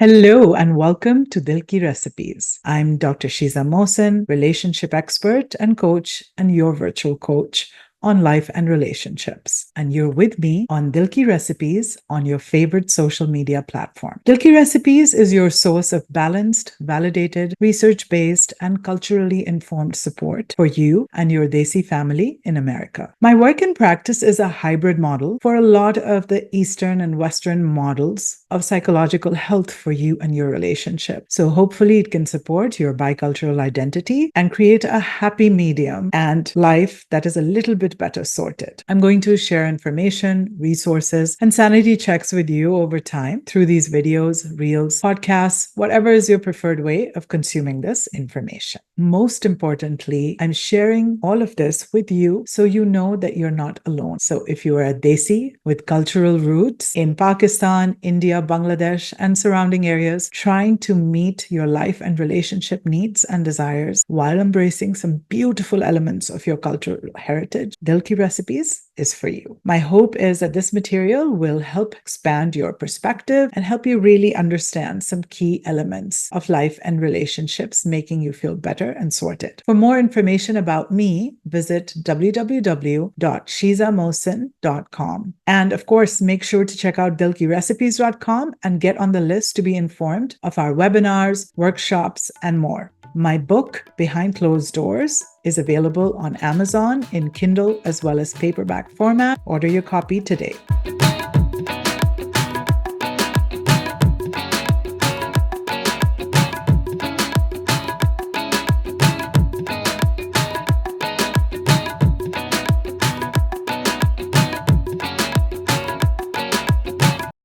Hello and welcome to Dil Ki Recipes. I'm Dr. Sheeza Mohsin, relationship expert and coach, and your virtual coach on life and relationships. And you're with me on Dil Ki Recipes on your favorite social media platform. Dil Ki Recipes is your source of balanced, validated, research-based, and culturally informed support for you and your Desi family in America. My work and practice is a hybrid model for a lot of the Eastern and Western models of psychological health for you and your relationship. So hopefully it can support your bicultural identity and create a happy medium and life that is a little bit better sorted. I'm going to share information, resources, and sanity checks with you over time through these videos, reels, podcasts, whatever is your preferred way of consuming this information. Most importantly, I'm sharing all of this with you so you know that you're not alone. So if you are a Desi with cultural roots in Pakistan, India, Bangladesh, and surrounding areas, trying to meet your life and relationship needs and desires while embracing some beautiful elements of your cultural heritage, Dil Ki Recipes is for you. My hope is that this material will help expand your perspective and help you really understand some key elements of life and relationships, making you feel better and sorted. For more information about me, visit www.sheezamohsin.com. And of course, make sure to check out dilkirecipes.com and get on the list to be informed of our webinars, workshops, and more. My book, Behind Closed Doors, is available on Amazon in Kindle as well as paperback format. Order your copy today.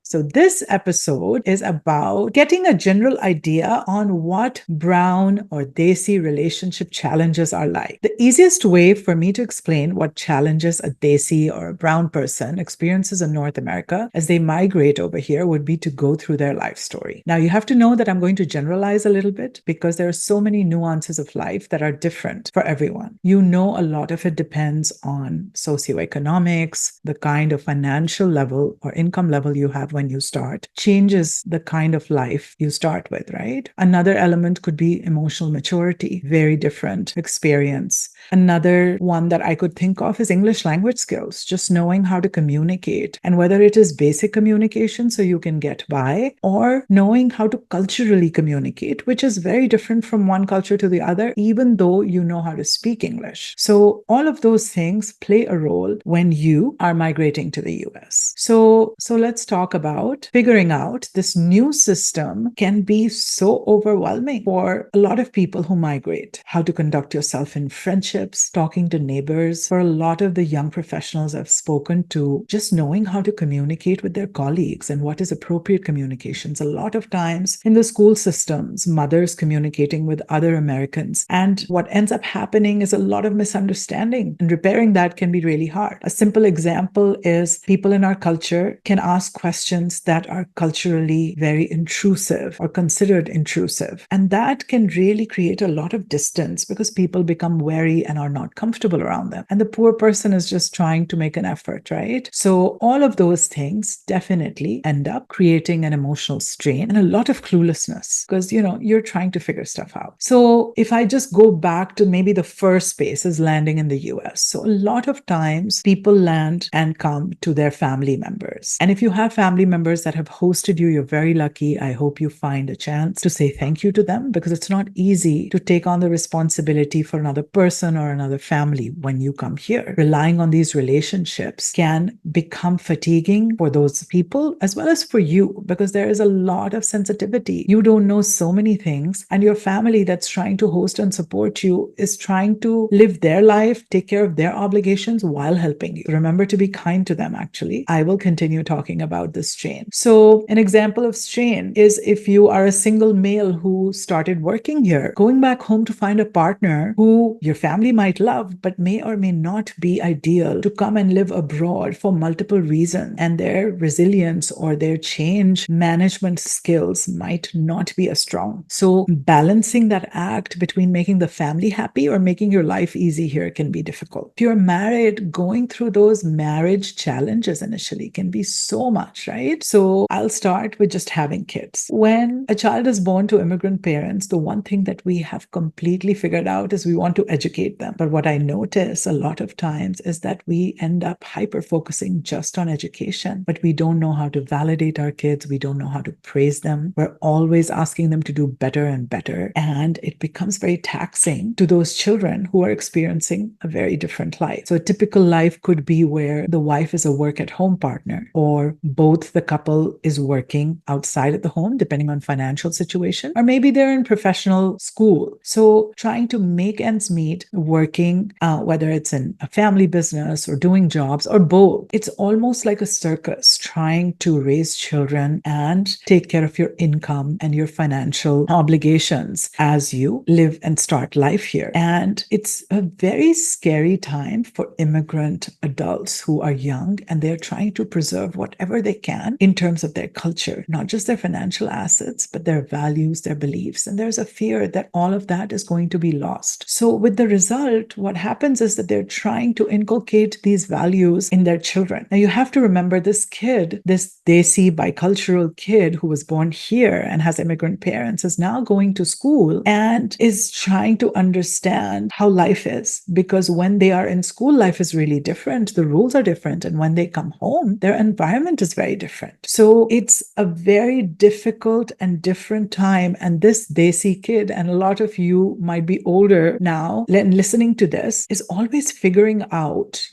So this episode is about getting a general idea on what brown or Desi relationship challenges are like. The easiest way for me to explain what challenges a Desi or a brown person experiences in North America as they migrate over here would be to go through their life story. Now, you have to know that I'm going to generalize a little bit because there are so many nuances of life that are different for everyone. You know, a lot of it depends on socioeconomics, the kind of financial level or income level you have when you start, changes the kind of life you start with, right? Another element could be emotional maturity, very different experience. Another one that I could think of is English language skills, just knowing how to communicate, and whether it is basic communication so you can get by, or knowing how to culturally communicate, which is very different from one culture to the other, even though you know how to speak English. So all of those things play a role when you are migrating to the US. So let's talk about figuring out this new system can be so overwhelming for a lot of people who migrate. How to conduct yourself in friendships, talking to neighbors. For a lot of the young professionals I've spoken to, just knowing how to communicate with their colleagues and what is appropriate communications. A lot of times in the school systems, mothers communicating with other Americans. And what ends up happening is a lot of misunderstanding, and repairing that can be really hard. A simple example is people in our culture can ask questions that are culturally very intrusive or considered intrusive. And that can really create a lot of distance because people become wary and are not comfortable around them. And the poor person is just trying to make an effort, right? So all of those things definitely end up creating an emotional strain and a lot of cluelessness because, you're trying to figure stuff out. So if I just go back to maybe the first space is landing in the US. So a lot of times people land and come to their family members. And if you have family members that have hosted you, you're very lucky. I hope you find a chance to say thank you to them because it's not easy to take on the responsibility for another person or another family when you come here. Relying on these relationships can become fatiguing for those people as well as for you because there is a lot of sensitivity. You don't know so many things, and your family that's trying to host and support you is trying to live their life, take care of their obligations while helping you. Remember to be kind to them, actually. I will continue talking about this strain. So an example of strain is if you are a single male who started working here, going back home to find a partner who your family might love, but may or may not be ideal to come and live abroad for multiple reasons. And their resilience or their change management skills might not be as strong. So balancing that act between making the family happy or making your life easy here can be difficult. If you're married, going through those marriage challenges initially can be so much, right? right? So I'll start with just having kids. When a child is born to immigrant parents, the one thing that we have completely figured out is we want to educate them. But what I notice a lot of times is that we end up hyper focusing just on education, but we don't know how to validate our kids. We don't know how to praise them. We're always asking them to do better and better. And it becomes very taxing to those children who are experiencing a very different life. So a typical life could be where the wife is a work at home partner, or both the couple is working outside of the home, depending on financial situation, or maybe they're in professional school. So trying to make ends meet, working, whether it's in a family business or doing jobs or both, it's almost like a circus trying to raise children and take care of your income and your financial obligations as you live and start life here. And it's a very scary time for immigrant adults who are young, and they're trying to preserve whatever they can in terms of their culture, not just their financial assets, but their values, their beliefs. And there's a fear that all of that is going to be lost. So with the result, what happens is that they're trying to inculcate these values in their children. Now you have to remember this kid, this Desi bicultural kid who was born here and has immigrant parents, is now going to school and is trying to understand how life is. Because when they are in school, life is really different. The rules are different. And when they come home, their environment is very different. So it's a very difficult and different time. And this Desi kid, and a lot of you might be older now listening to this, is always figuring out,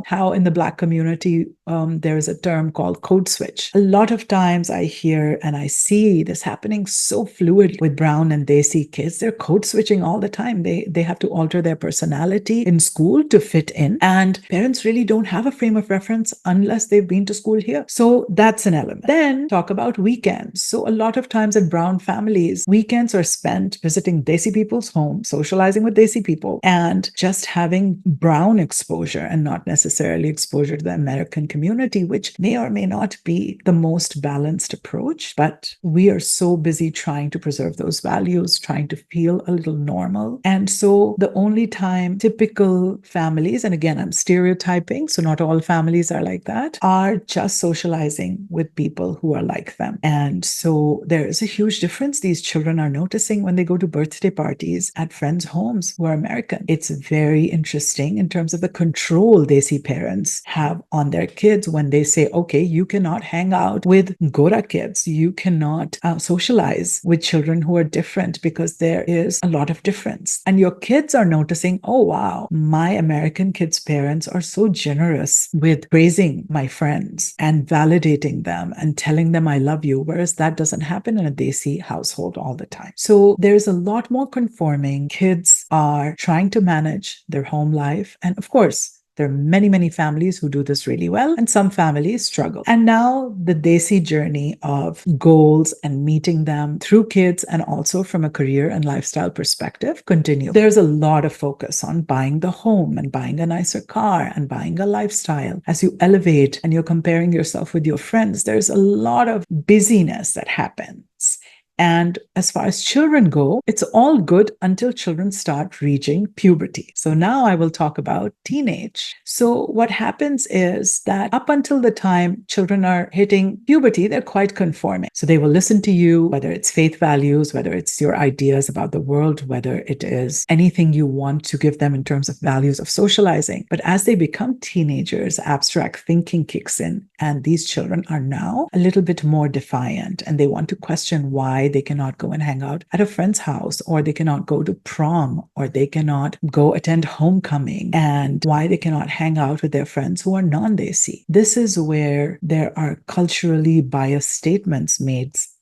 how in the Black community, there is a term called code switch. A lot of times I hear and I see this happening so fluid with brown and Desi kids. They're code switching all the time. They have to alter their personality in school to fit in. And parents really don't have a frame of reference unless they've been to school here. So that's an element. Then talk about weekends. So a lot of times in brown families, weekends are spent visiting Desi people's homes, socializing with Desi people, and just having brown exposure and not necessarily exposure to the American community, which may or may not be the most balanced approach. But we are so busy trying to preserve those values, trying to feel a little normal. And so the only time typical families, and again, I'm stereotyping, so not all families are like that, are just socializing with people who are like them. And so there is a huge difference these children are noticing when they go to birthday parties at friends' homes who are American. It's very interesting in terms of the control Desi parents have on their kids when they say, okay, you cannot hang out with Gora kids. You cannot socialize with children who are different because there is a lot of difference. And your kids are noticing, oh, wow, my American kids' parents are so generous with praising my friends and validating them and telling them I love you, whereas that doesn't happen in a Desi household all the time. So there's a lot more conforming. Kids are trying to manage their home life. And of course, there are many, many families who do this really well, and some families struggle. And now the Desi journey of goals and meeting them through kids and also from a career and lifestyle perspective continue. There's a lot of focus on buying the home and buying a nicer car and buying a lifestyle. As you elevate and you're comparing yourself with your friends, there's a lot of busyness that happens. And as far as children go, it's all good until children start reaching puberty. So now I will talk about teenage. So what happens is that up until the time children are hitting puberty, they're quite conforming. So they will listen to you, whether it's faith values, whether it's your ideas about the world, whether it is anything you want to give them in terms of values of socializing. But as they become teenagers, abstract thinking kicks in, and these children are now a little bit more defiant, and they want to question why they cannot go and hang out at a friend's house, or they cannot go to prom, or they cannot go attend homecoming, and why they cannot hang out with their friends who are non-Desi. This is where there are culturally biased statements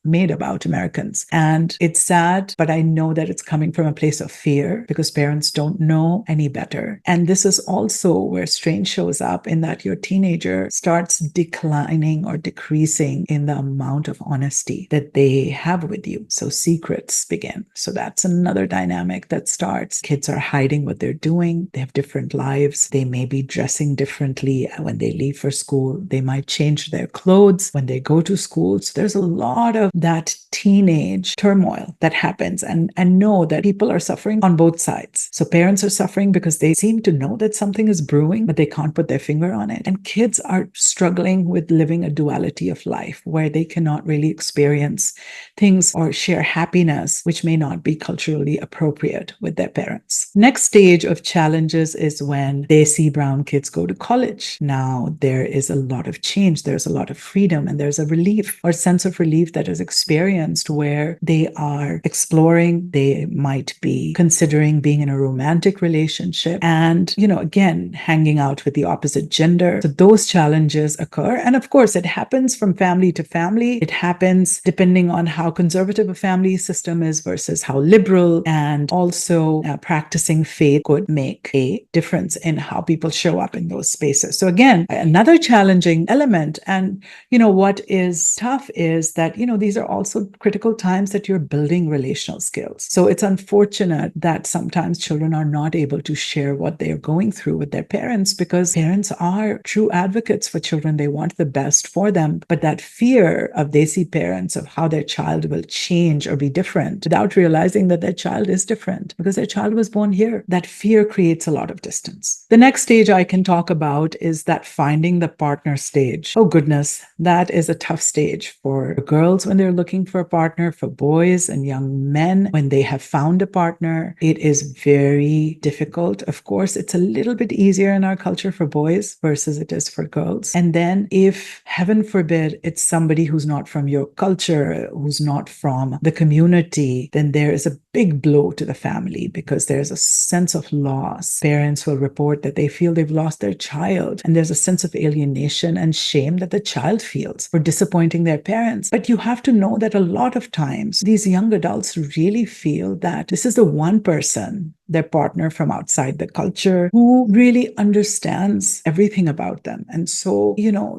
made about Americans. And it's sad, but I know that it's coming from a place of fear because parents don't know any better. And this is also where strain shows up, in that your teenager starts declining or decreasing in the amount of honesty that they have with you. So secrets begin. So that's another dynamic that starts. Kids are hiding what they're doing. They have different lives. They may be dressing differently when they leave for school. They might change their clothes when they go to school. So there's a lot of that teenage turmoil that happens and know that people are suffering on both sides. So parents are suffering because they seem to know that something is brewing, but they can't put their finger on it. And kids are struggling with living a duality of life where they cannot really experience things or share happiness, which may not be culturally appropriate with their parents. Next stage of challenges is when Desi brown kids go to college. Now, there is a lot of change, there's a lot of freedom, and there's a relief or sense of relief that is experienced where they are exploring, they might be considering being in a romantic relationship, and, again, hanging out with the opposite gender. So those challenges occur. And of course, it happens from family to family. It happens depending on how conservative a family system is versus how liberal, and also practicing faith could make a difference in how people show up in those spaces. So again, another challenging element. And, what is tough is that, these are also critical times that you're building relational skills. So it's unfortunate that sometimes children are not able to share what they're going through with their parents, because parents are true advocates for children. They want the best for them. But that fear of Desi parents of how their child will change or be different without realizing that their child is different because their child was born here, that fear creates a lot of distance. The next stage I can talk about is that finding the partner stage. Oh goodness, that is a tough stage for girls when they're looking for a partner, for boys and young men when they have found a partner. It is very difficult. Of course, it's a little bit easier in our culture for boys versus it is for girls. And then if, heaven forbid, it's somebody who's not from your culture, who's not from the community, then there is a big blow to the family because there's a sense of loss. Parents will report that they feel they've lost their child, and there's a sense of alienation and shame that the child feels for disappointing their parents. But you have to know that a lot of times these young adults really feel that this is the one person, their partner from outside the culture, who really understands everything about them. And so,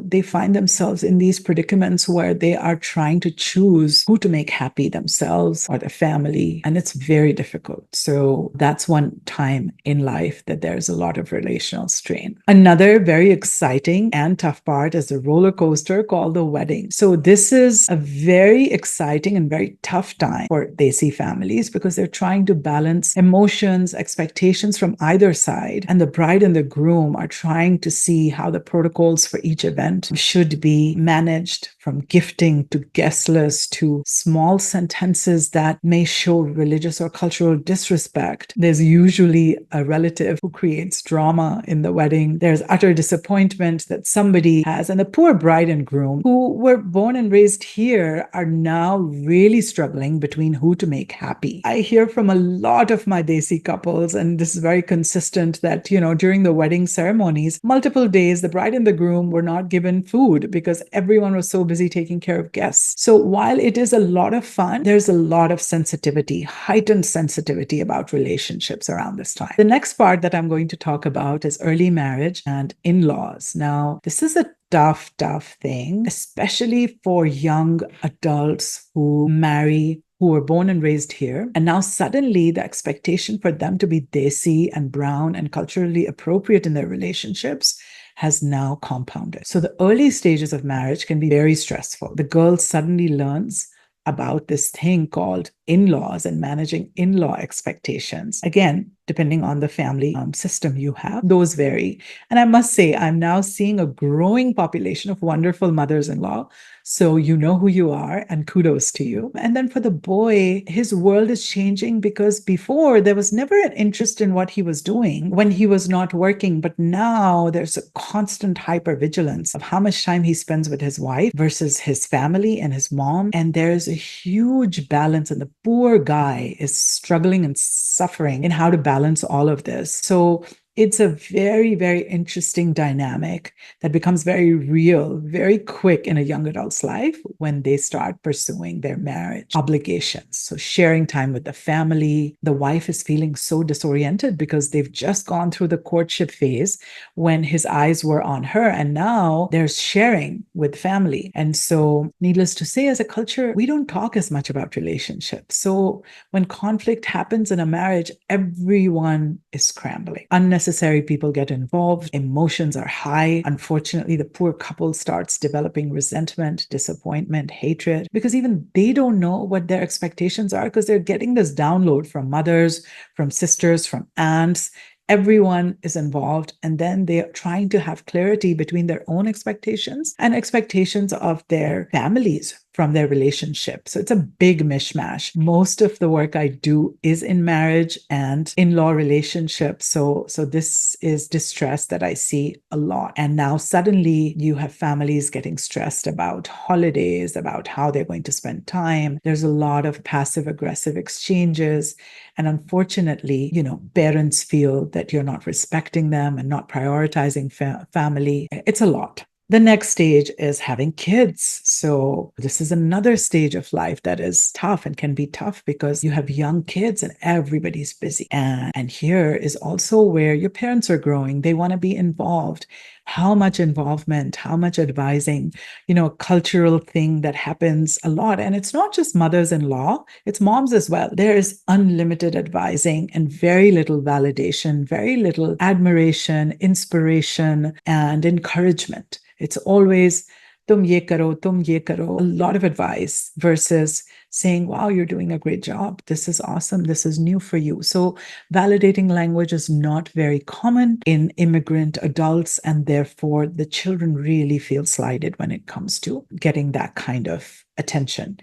they find themselves in these predicaments where they are trying to choose who to make happy, themselves or their family. And it's very difficult. So that's one time in life that there's a lot of relational strain. Another very exciting and tough part is the roller coaster called the wedding. So this is a very exciting and very tough time for Desi families because they're trying to balance emotions, expectations from either side, and the bride and the groom are trying to see how the protocols for each event should be managed, from gifting to guest list to small sentences that may show religious or cultural disrespect. There's usually a relative who creates drama in the wedding. There's utter disappointment that somebody has, and the poor bride and groom who were born and raised here are now really struggling between who to make happy. I hear from a lot of my Desi couples, and this is very consistent, that, during the wedding ceremonies, multiple days, the bride and the groom were not given food because everyone was so busy taking care of guests. So while it is a lot of fun, there's a lot of sensitivity, heightened sensitivity about relationships around this time. The next part that I'm going to talk about is early marriage and in-laws. Now, this is a tough thing, especially for young adults who marry, who were born and raised here. And now suddenly the expectation for them to be Desi and brown and culturally appropriate in their relationships has now compounded. So the early stages of marriage can be very stressful. The girl suddenly learns about this thing called in-laws and managing in-law expectations. Again, depending on the family system you have, those vary. And I must say, I'm now seeing a growing population of wonderful mothers-in-law. So you know who you are, and kudos to you. And then for the boy, his world is changing because before there was never an interest in what he was doing when he was not working. But now there's a constant hypervigilance of how much time he spends with his wife versus his family and his mom. And there's a huge balance, and the poor guy is struggling and suffering in how to balance all of this. So it's a very, very interesting dynamic that becomes very real, very quick in a young adult's life when they start pursuing their marriage obligations. So sharing time with the family, the wife is feeling so disoriented because they've just gone through the courtship phase when his eyes were on her, and now there's sharing with family. And so needless to say, as a culture, we don't talk as much about relationships. So when conflict happens in a marriage, everyone is scrambling unnecessarily. unnecessary people get involved. Emotions are high. Unfortunately, the poor couple starts developing resentment, disappointment, hatred, because even they don't know what their expectations are because they're getting this download from mothers, from sisters, from aunts. Everyone is involved, and then they're trying to have clarity between their own expectations and expectations of their families from their relationship. So it's a big mishmash. Most of the work I do is in marriage and in-law relationships. So this is distress that I see a lot. And now suddenly you have families getting stressed about holidays, about how they're going to spend time. There's a lot of passive aggressive exchanges. And unfortunately, parents feel that you're not respecting them and not prioritizing family. It's a lot. The next stage is having kids. So this is another stage of life that is tough and can be tough because you have young kids and everybody's busy. And here is also where your parents are growing. They want to be involved. How much involvement, how much advising, a cultural thing that happens a lot. And it's not just mothers-in-law, it's moms as well. There is unlimited advising and very little validation, very little admiration, inspiration, and encouragement. It's always tum ye karo, a lot of advice versus saying, wow, you're doing a great job. This is awesome. This is new for you. So validating language is not very common in immigrant adults, and therefore the children really feel slighted when it comes to getting that kind of attention.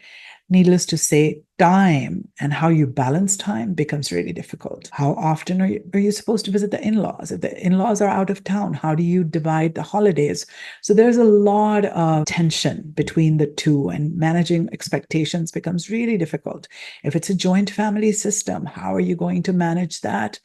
Needless to say, time and how you balance time becomes really difficult. How often are you supposed to visit the in-laws? If the in-laws are out of town, how do you divide the holidays? So there's a lot of tension between the two, and managing expectations becomes really difficult. If it's a joint family system, how are you going to manage that?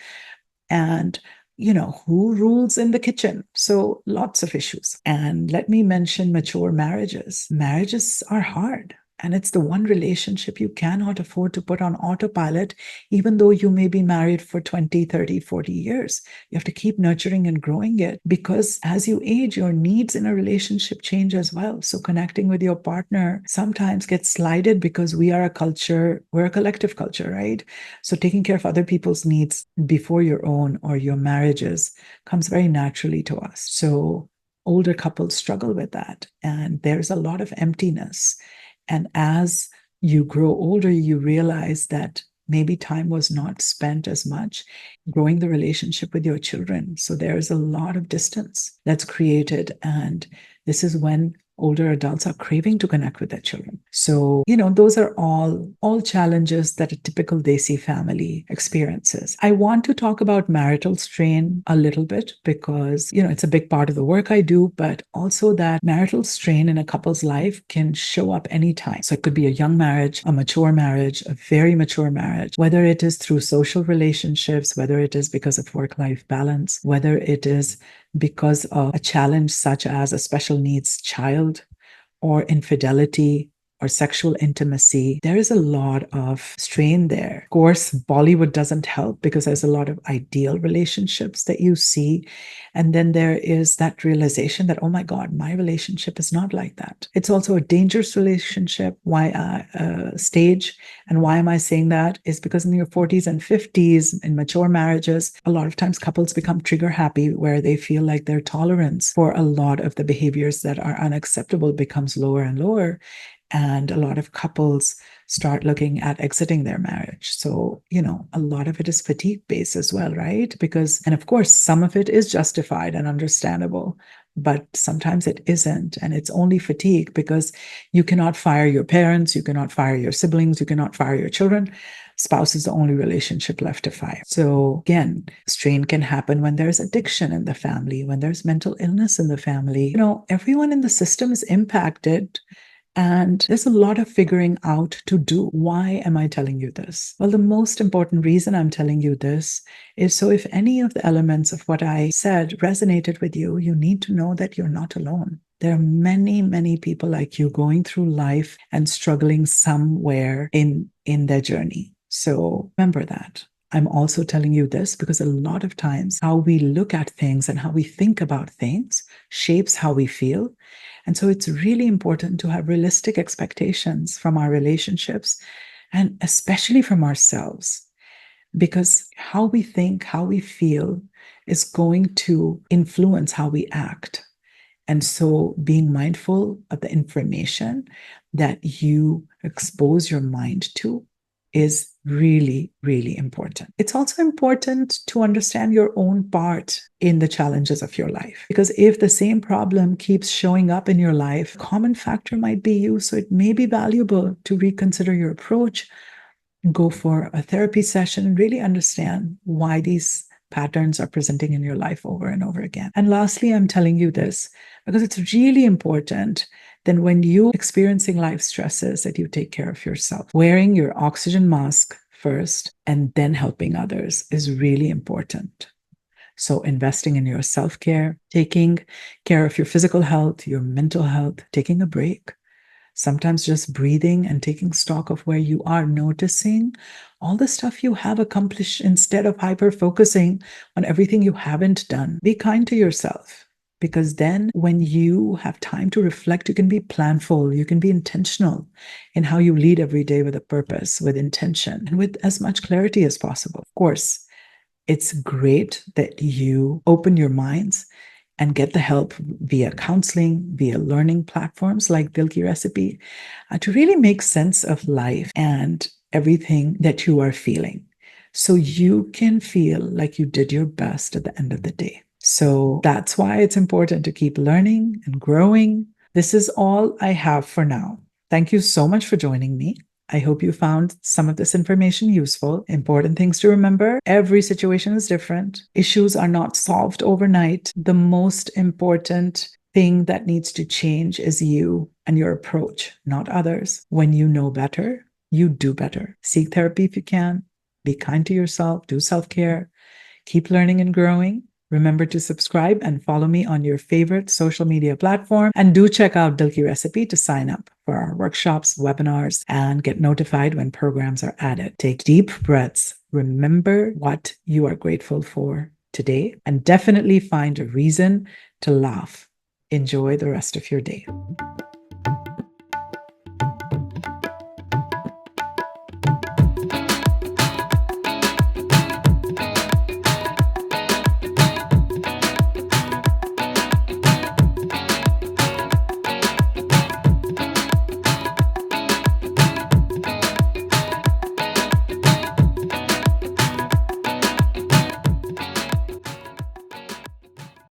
And who rules in the kitchen? So lots of issues. And let me mention mature marriages. Marriages are hard. And it's the one relationship you cannot afford to put on autopilot, even though you may be married for 20, 30, 40 years. You have to keep nurturing and growing it, because as you age, your needs in a relationship change as well. So connecting with your partner sometimes gets slighted because we're a collective culture, right? So taking care of other people's needs before your own or your marriages comes very naturally to us. So older couples struggle with that, and there's a lot of emptiness. And as you grow older, you realize that maybe time was not spent as much growing the relationship with your children. So there's a lot of distance that's created. And this is when older adults are craving to connect with their children. So, those are all challenges that a typical Desi family experiences. I want to talk about marital strain a little bit because, it's a big part of the work I do, but also that marital strain in a couple's life can show up anytime. So it could be a young marriage, a mature marriage, a very mature marriage, whether it is through social relationships, whether it is because of work-life balance, whether it is because of a challenge such as a special needs child or infidelity or sexual intimacy. There is a lot of strain there. Of course, Bollywood doesn't help because there's a lot of ideal relationships that you see. And then there is that realization that, oh my God, my relationship is not like that. It's also a dangerous relationship. Stage. And why am I saying that? Is because in your 40s and 50s, in mature marriages, a lot of times couples become trigger happy, where they feel like their tolerance for a lot of the behaviors that are unacceptable becomes lower and lower. And a lot of couples start looking at exiting their marriage. So, a lot of it is fatigue based as well, right? And of course, some of it is justified and understandable, but sometimes it isn't. And it's only fatigue because you cannot fire your parents, you cannot fire your siblings, you cannot fire your children. Spouse is the only relationship left to fire. So again, strain can happen when there's addiction in the family, when there's mental illness in the family. Everyone in the system is impacted. And there's a lot of figuring out to do. Why am I telling you this? Well, the most important reason I'm telling you this is so if any of the elements of what I said resonated with you, you need to know that you're not alone. There are many, many people like you going through life and struggling somewhere in their journey. So remember that. I'm also telling you this because a lot of times how we look at things and how we think about things shapes how we feel. And so it's really important to have realistic expectations from our relationships, and especially from ourselves, because how we think, how we feel is going to influence how we act. And so being mindful of the information that you expose your mind to is really, really important. It's also important to understand your own part in the challenges of your life. Because if the same problem keeps showing up in your life, a common factor might be you. So it may be valuable to reconsider your approach, go for a therapy session, and really understand why these patterns are presenting in your life over and over again. And lastly, I'm telling you this because it's really important then when you experiencing life stresses that you take care of yourself. Wearing your oxygen mask first and then helping others is really important. So investing in your self-care, taking care of your physical health, your mental health, taking a break, sometimes just breathing and taking stock of where you are, noticing all the stuff you have accomplished instead of hyper focusing on everything you haven't done. Be kind to yourself. Because then when you have time to reflect, you can be planful, you can be intentional in how you lead every day with a purpose, with intention, and with as much clarity as possible. Of course, it's great that you open your minds and get the help via counseling, via learning platforms like Dil Ki Recipe, to really make sense of life and everything that you are feeling. So you can feel like you did your best at the end of the day. So that's why it's important to keep learning and growing. This is all I have for now. Thank you so much for joining me. I hope you found some of this information useful. Important things to remember: every situation is different. Issues are not solved overnight. The most important thing that needs to change is you and your approach, not others. When you know better, you do better. Seek therapy if you can. Be kind to yourself. Do self-care. Keep learning and growing. Remember to subscribe and follow me on your favorite social media platform. And do check out Dil Ki Recipe to sign up for our workshops, webinars, and get notified when programs are added. Take deep breaths. Remember what you are grateful for today, and definitely find a reason to laugh. Enjoy the rest of your day.